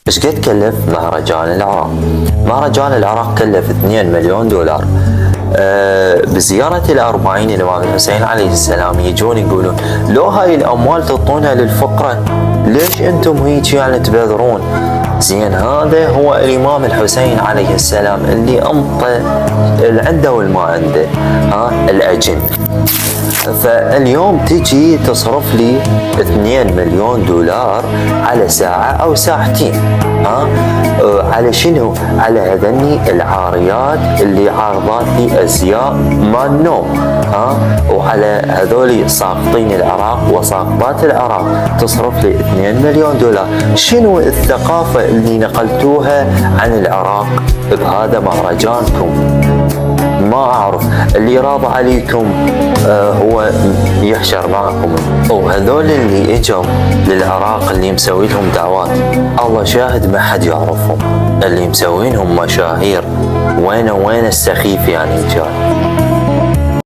ايش قد كلف مهرجان العراق؟ مهرجان العراق كلف 2 مليون دولار. بزيارة الأربعين الإمام الحسين عليه السلام يجون يقولون لو هاي الأموال تعطونها للفقراء، ليش أنتم هيك يعني تبذرون؟ زين، هذا هو الإمام الحسين عليه السلام اللي أنطى عنده والما عنده الأجن. فاليوم تجي تصرف لي 2 مليون دولار على ساعة أو ساعتين، على شنو؟ على هذني العاريات اللي عارضات لي أزياء مال نوم، وعلى هذول ساقطين العراق وساقطات العراق تصرف لي 2 مليون دولار. شنو الثقافة اللي نقلتوها عن العراق بهذا مهرجانكم؟ ما أعرف. اللي راض عليكم هو يحشر معكم، وهذول اللي اجوا للعراق اللي مسوي لهم دعوات الله شاهد ما حد يعرفهم، اللي مسوينهم مشاهير. وين السخيف يعني جاي؟